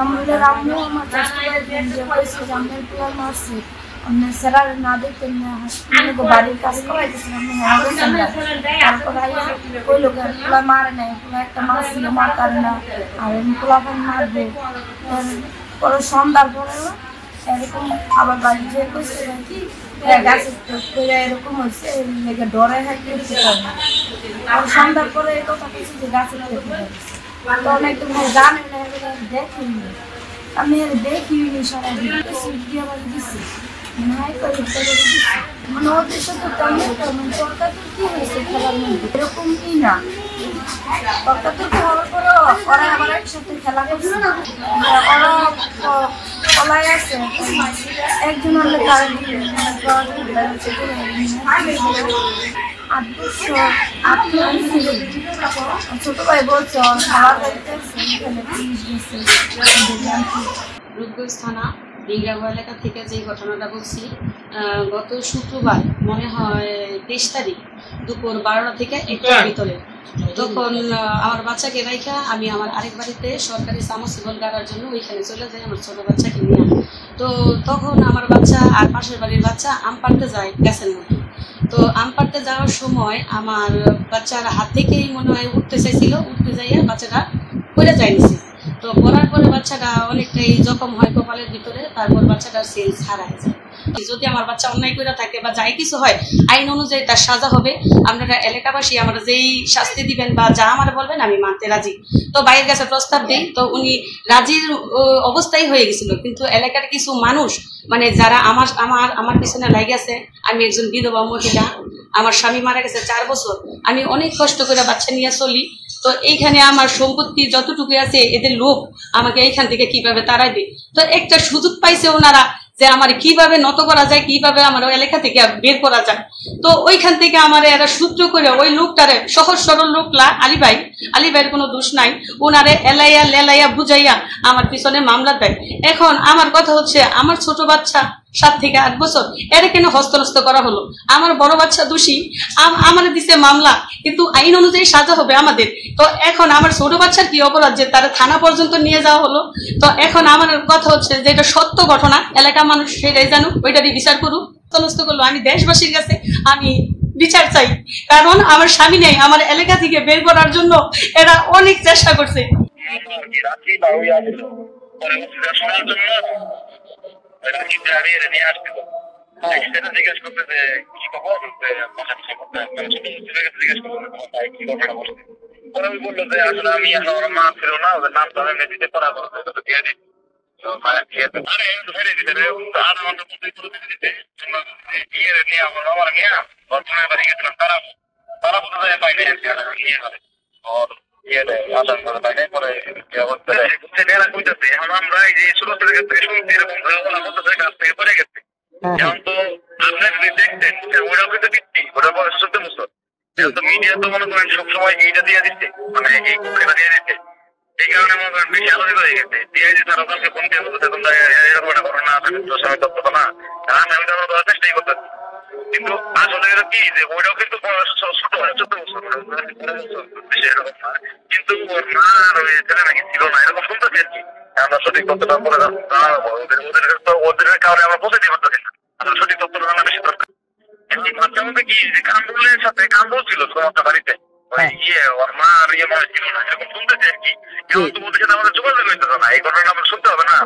কামরুলের আম্মু আমার মারছি স্যার না দেখতেন বাড়ির কাজ করাইতেছিলাম তারপর কইলো পোলা মারে নাই পোলা একটা মাছ ছিল মারতারে না আর পোলা মারবে পরে সন্ধ্যার পরে এরকম আবার বাড়ি যে কইছে গাছের এরকম হয়েছে ডরে হয় কি আর সন্ধ্যার পরে এই কথা কিছু যে গাছের তখন একদম জানে না দেখিনি আমি দেখিনি সারাদিন দিচ্ছি মানে ওদের সাথে সরকার কি হয়েছে খেলার মধ্যে এরকম কি না সরকার তো হওয়ার পরে ওরা আবার একসাথে খেলা করছে ওরা পলাই আছে একজন হলে তারা ছোট ভাই বলছে রূপগঞ্জ থানা ডিংরাগো এলাকা থেকে যে ঘটনাটা বলছি, গত শুক্রবার মনে হয় 23 তারিখ দুপুর 12টা থেকে 1টার ভিতরে তখন আমার বাচ্চাকে রাইখা আমি আমার আরেক বাড়িতে সরকারি সাবমার্সিবল গাড়ার জন্য ওইখানে চলে যাই আমার ছোট বাচ্চাকে নিয়ে। তো তখন আমার বাচ্চা আর পাশের বাড়ির বাচ্চা আম পাড়তে যায় গাছের মধ্যে। তো আম পাড়তে যাওয়ার সময় আমার বাচ্চার হাত থেকেই মনে হয় উঠতে চাইছিল, উঠতে যাইয়া বাচ্চাটা পড়ে যায়নি। তো পড়ার পরে বাচ্চাটা অনেকটাই জখম হয় কপালের ভিতরে, তারপর বাচ্চাটার সেন্স হারায় যায়। যদি আমার বাচ্চা অন্যায় করে থাকে বা যাই কিছু হয় আইন অনুযায়ী তার সাজা হবে। আপনারা এলাকাবাসী আমরা যেই শাস্তি দিবেন বা যা আমার বলবেন আমি মানতে রাজি। তো বাইরের কাছে প্রস্তাব দিই, তো উনি রাজির অবস্থাই হয়ে গেছিল। কিন্তু এলাকার কিছু মানুষ মানে যারা আমার পিছনে লাগে আছে, আমি একজন বিধবা মহিলা, আমার স্বামী মারা গেছে 4 বছর, আমি অনেক কষ্ট করে বাচ্চা নিয়ে চলি। তো এইখানে আমার সম্পত্তি যতটুকু আছে এদের লোক আমাকে এইখান থেকে কিভাবে তাড়াইবে। তো একটা সুযোগ পাইছে ওনারা যে আমার কিভাবে নত করা যায়, কিভাবে আমার এলাকা থেকে বের করা যায়। তো ওইখান থেকে আমার এরা সূত্র করে ওই লোকটারে, সহজ সরল লোকলা আলী ভাইয়ের কোনো দোষ নাই, ওনারে এলাইয়া লেলাইয়া বুঝাইয়া আমার পিছনে মামলা দেয়। এখন আমার কথা হচ্ছে আমার ছোট বাচ্চা 7 থেকে 8 বছর, এরা কেন হস্তনস্ত করা হলো? আমার বড় বাচ্চা দোষী, আমার দিছে মামলা, কিন্তু আইন অনুযায়ী সাজা হবে আমাদের। তো এখন আমার ছোট বাচ্চার কি অপরাধ যে তারা থানা পর্যন্ত নিয়ে যাওয়া হলো? তো এখন আমার কথা হচ্ছে যে এটা সত্য ঘটনা, এলাকার মানুষ সেটাই জানুক, ওইটারই বিচার করুক। হস্তনস্ত করলো, আমি দেশবাসীর কাছে আমি বিচার চাই, কারণ আমার স্বামী নেই, আমার এলাকা থেকে বের করার জন্য এরা অনেক চেষ্টা করছে। জিজ্ঞেস করতে যে কি খবর পরে আমি বললো যে আসলে আমি আমার মা ছিল না, ওদের নাম তো আমি দিতে পারা দিয়ে দিই আমরা এই যে ছোট ছেলের থেকে শুনছি এরকম কাছ থেকে পড়ে গেছে। এখন তো আপনার যদি দেখতেন ওটাও কিন্তু দিচ্ছি, ওটার বয়স 14 বছর। এখন তো মিডিয়া তো মনে করেন সবসময় এইটা দিয়ে দিচ্ছে, মানে এই কুকুরটা দিয়ে দিচ্ছে। এই কারণে মনে করেন বেশি আলোচিত হয়ে গেছে। ডিআইজি স্যার ওখানকে ফোন দিয়ে বলতে এরকম একটা ঘটনা আছে, স্বামী তত্ত্ব না আমি তো আমরা চেষ্টাই করতেছি। কিন্তু আসলে এটা কি যে ওইটাও কিন্তু বয়স 14 বছর এরকম না, কিন্তু ওর মা আর ওই ছেলে নাকি ছিল না এরকম শুনতেছি আর কি। আমরা সঠিক তথ্যটা বলে ওদের কারণে আমরা পৌঁছাতে পারতেছি না, আসলে সঠিক তথ্যটা জানা বেশি দরকার। এমনি বাচ্চার মধ্যে কি যে কামরুলের সাথে কামরুল ছিল তোমার বাড়িতে, ওর মা আর মনে ছিল না এরকম শুনতেছি আর কি। কিন্তু ওদের সাথে আমাদের যোগাযোগ হইতেছে না, এই ঘটনা আমরা শুনতে হবে না।